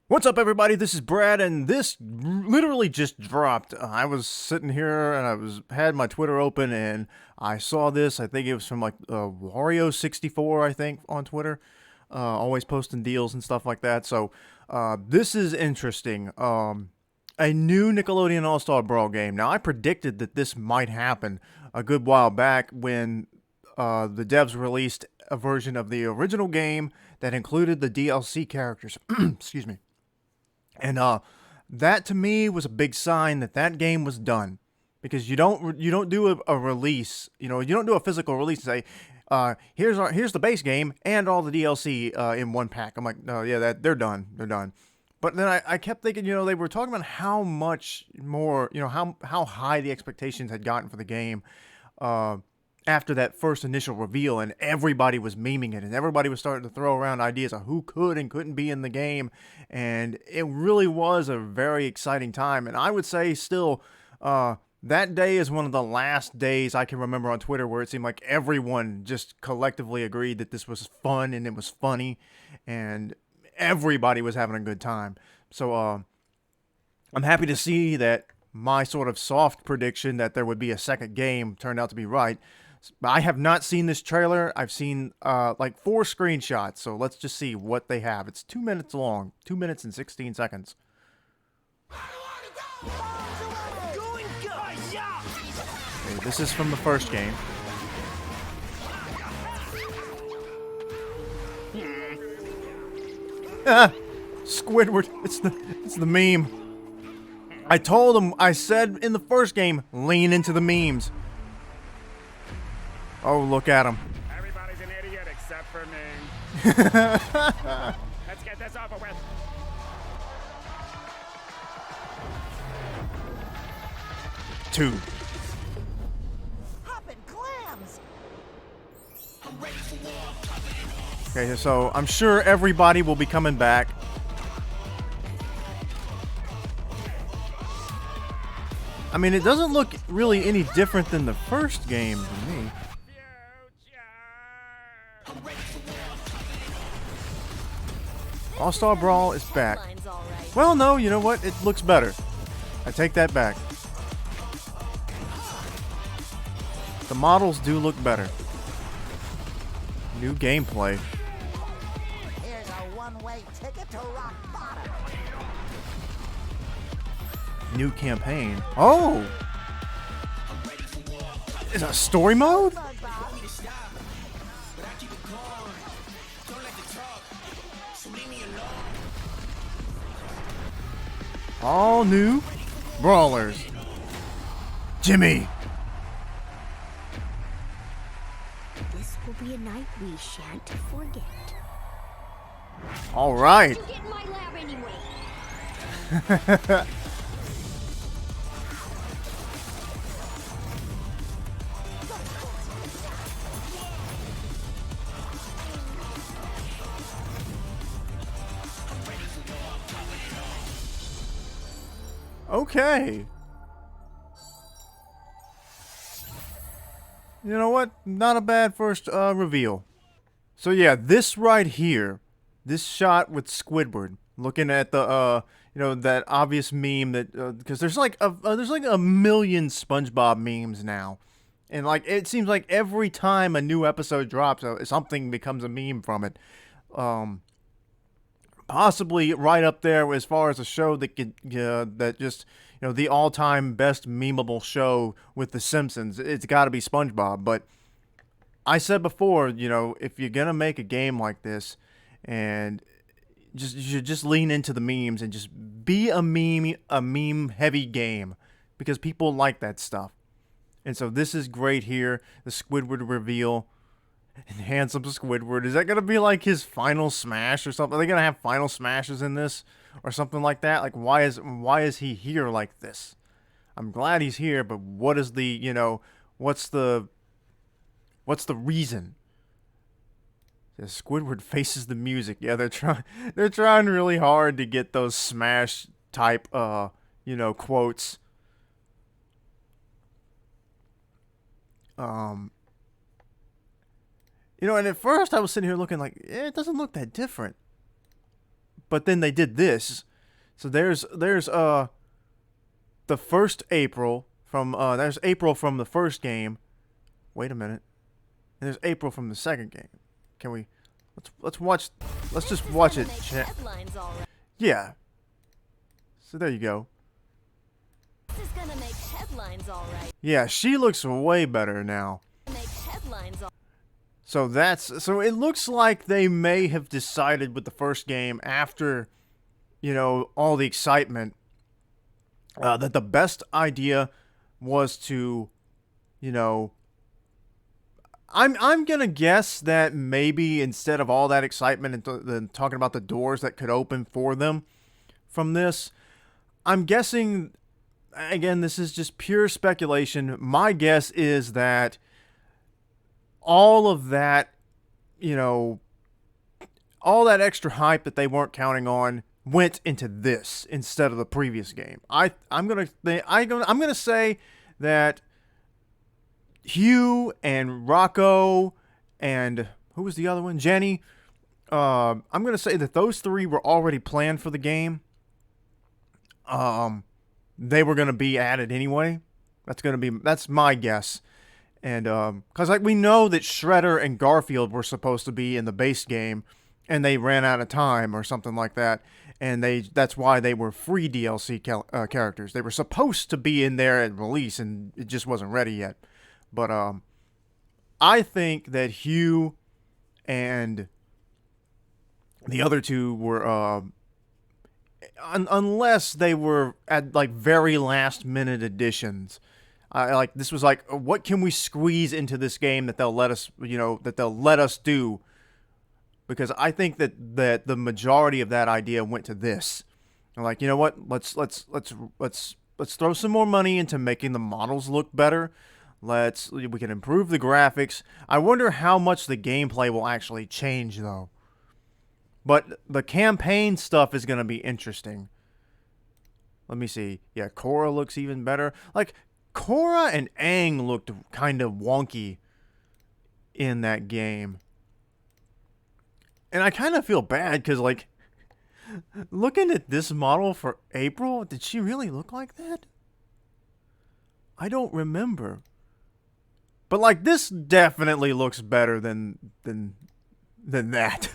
What's up, everybody? This is Brad, and this literally just dropped. I was sitting here and had my Twitter open, and I saw this. I think it was from like Wario64, I think, on Twitter. Always posting deals and stuff like that. So this is interesting. A new Nickelodeon All-Star Brawl game. Now, I predicted that this might happen a good while back when the devs released a version of the original game that included the DLC characters. Excuse me. And that to me was a big sign that that game was done, because you don't do a release, you don't do a physical release and say, here's the base game and all the DLC in one pack. I'm like, no, yeah, they're done. But then I kept thinking, they were talking about how much more, how high the expectations had gotten for the game after that first initial reveal, and everybody was memeing it, and everybody was starting to throw around ideas of who could and couldn't be in the game, and it really was a very exciting time. And I would say still, that day is one of the last days I can remember on Twitter where it seemed like everyone just collectively agreed that this was fun and it was funny, and everybody was having a good time. So I'm happy to see that my sort of soft prediction that there would be a second game turned out to be right. I have not seen this trailer. I've seen like 4 screenshots, so let's just see what they have. It's 2 minutes long, 2 minutes and 16 seconds. Okay, this is from the first game. Squidward, it's the meme. I told him, I said in the first game, lean into the memes. Oh, look at him. Everybody's an idiot except for me. Let's get this over with. Two. Poppin' clams. Okay, so I'm sure everybody will be coming back. I mean, it doesn't look really any different than the first game to me. All-Star Brawl is back. Well, no, you know what? It looks better. I take that back. The models do look better. New gameplay. Here's a one-way ticket to rock bottom. New campaign. Oh! Is a story mode? All new brawlers. Jimmy. This will be a night we shan't forget. All right. You get in my lab anyway. Okay. You know what? Not a bad first reveal. So yeah, this right here, this shot with Squidward, looking at the that obvious meme that because there's like a million SpongeBob memes now, and like it seems like every time a new episode drops, something becomes a meme from it. Possibly right up there as far as a show that could that just the all-time best memeable show with The Simpsons. It's got to be SpongeBob. But I said before, if you're gonna make a game like this, and you should just lean into the memes and just be a meme heavy game, because people like that stuff. And so this is great here. The Squidward reveal. And handsome Squidward. Is that going to be like his final smash or something? Are they going to have final smashes in this or something like that? Like, why is he here like this? I'm glad he's here, but what is the, what's the reason? Squidward faces the music. Yeah, they're trying really hard to get those smash type quotes. And at first I was sitting here looking like, it doesn't look that different. but then they did this. So there's the first April from there's April from the first game. Wait a minute. And there's April from the second game. Can we let's watch let's just watch it. Yeah. So there you go. This is gonna make headlines, all right. Yeah, she looks way better now. So it looks like they may have decided with the first game after, you know, all the excitement, that the best idea was to, you know, I'm gonna guess that maybe instead of all that excitement and talking about the doors that could open for them from this, I'm guessing, again, this is just pure speculation. My guess is that all of that, you know, all that extra hype that they weren't counting on went into this instead of the previous game. I'm gonna say that Hugh and Rocco and who was the other one? Jenny. I'm gonna say that those three were already planned for the game. They were gonna be added anyway. That's my guess. And because like we know that Shredder and Garfield were supposed to be in the base game, and they ran out of time or something like that, and that's why they were free DLC characters. They were supposed to be in there at release, and it just wasn't ready yet. But I think that Hugh and the other two were, unless they were at like very last minute additions. Like this was like, what can we squeeze into this game that they'll let us, you know, that they'll let us do? Because I think that the majority of that idea went to this. And like, you know what? Let's throw some more money into making the models look better. We can improve the graphics. I wonder how much the gameplay will actually change though. But the campaign stuff is going to be interesting. Let me see. Yeah, Korra looks even better. Like Korra and Aang looked kind of wonky in that game. And I kind of feel bad because, like, looking at this model for April, did she really look like that? I don't remember. But, like, this definitely looks better than that.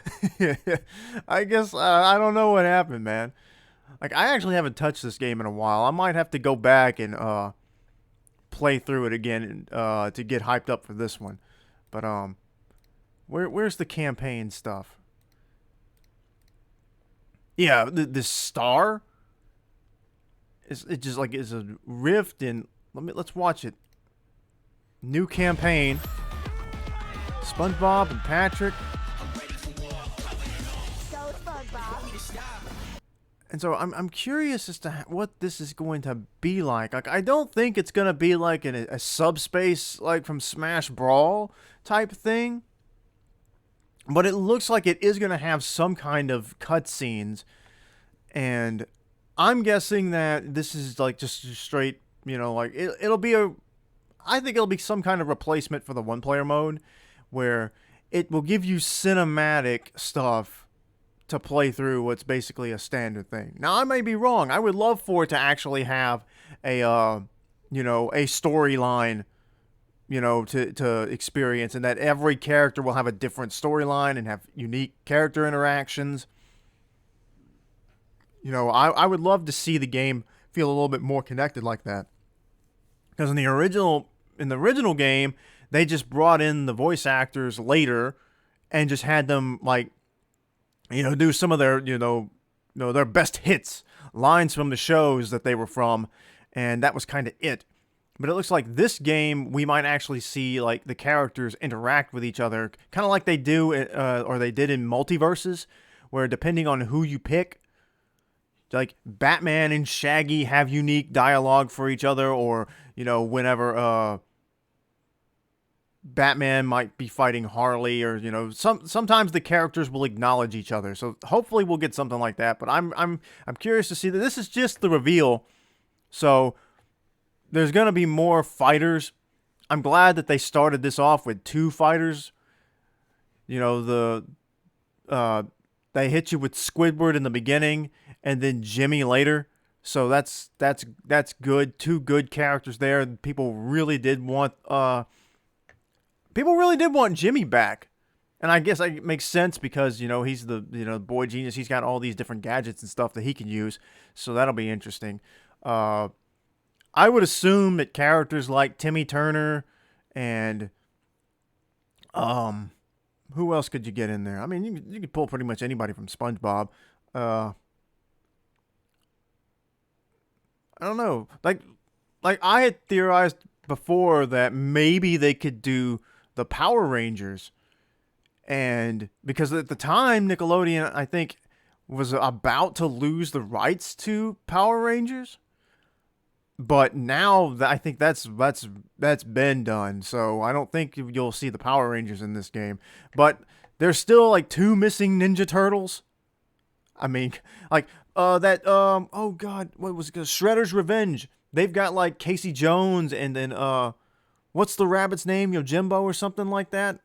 I guess, I don't know what happened, man. Like, I actually haven't touched this game in a while. I might have to go back and, play through it again, to get hyped up for this one. But, where's the campaign stuff? Yeah, this star is a rift in. Let's watch it. New campaign. SpongeBob and Patrick. Go, SpongeBob. And so I'm curious as to what this is going to be like. Like I don't think it's gonna be like a subspace like from Smash Brawl type thing. But it looks like it is going to have some kind of cutscenes. And I'm guessing that this is like just straight, you know, like it'll be I think it'll be some kind of replacement for the one-player mode where it will give you cinematic stuff to play through what's basically a standard thing. Now, I may be wrong. I would love for it to actually have a, you know, a storyline, you know, to experience, and that every character will have a different storyline and have unique character interactions. You know, I would love to see the game feel a little bit more connected like that. Because in the original game, they just brought in the voice actors later and just had them, like, you know, do some of their, you know, their best hits, lines from the shows that they were from, and that was kind of it. But it looks like this game, we might actually see, like, the characters interact with each other, kind of like they do, or they did in Multiverses, where depending on who you pick, like, Batman and Shaggy have unique dialogue for each other, or, you know, whenever, Batman might be fighting Harley, or, you know, sometimes the characters will acknowledge each other. So hopefully we'll get something like that. But I'm curious to see that. This is just the reveal, so there's gonna be more fighters. I'm glad that they started this off with 2 fighters. You know, they hit you with Squidward in the beginning and then Jimmy later. So that's good. Two good characters there. People really did want Jimmy back. And I guess it makes sense because, he's the boy genius. He's got all these different gadgets and stuff that he can use. So that'll be interesting. I would assume that characters like Timmy Turner and who else could you get in there? I mean, you could pull pretty much anybody from SpongeBob. I don't know. Like I had theorized before that maybe they could do the Power Rangers. And because at the time, Nickelodeon, I think, was about to lose the rights to Power Rangers. But now, I think that's been done. So I don't think you'll see the Power Rangers in this game. But there's still like 2 missing Ninja Turtles. I mean, like oh god, what was it? Shredder's Revenge. They've got like Casey Jones and then what's the rabbit's name? Jimbo or something like that.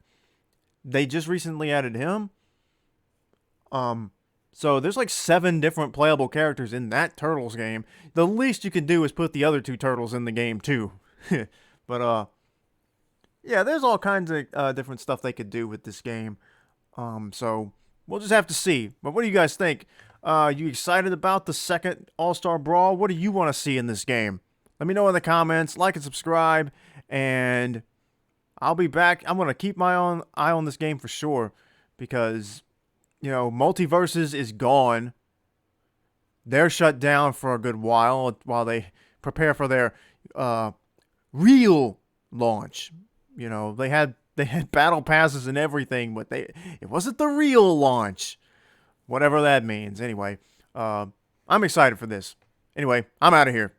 They just recently added him. So there's like 7 different playable characters in that Turtles game. The least you can do is put the other 2 Turtles in the game too. But yeah, there's all kinds of different stuff they could do with this game. So we'll just have to see. But what do you guys think? You excited about the second All-Star Brawl? What do you want to see in this game? Let me know in the comments. Like and subscribe. And I'll be back. I'm going to keep my eye on this game for sure. Because, Multiverses is gone. They're shut down for a good while they prepare for their real launch. They had battle passes and everything, but it wasn't the real launch. Whatever that means. Anyway, I'm excited for this. Anyway, I'm out of here.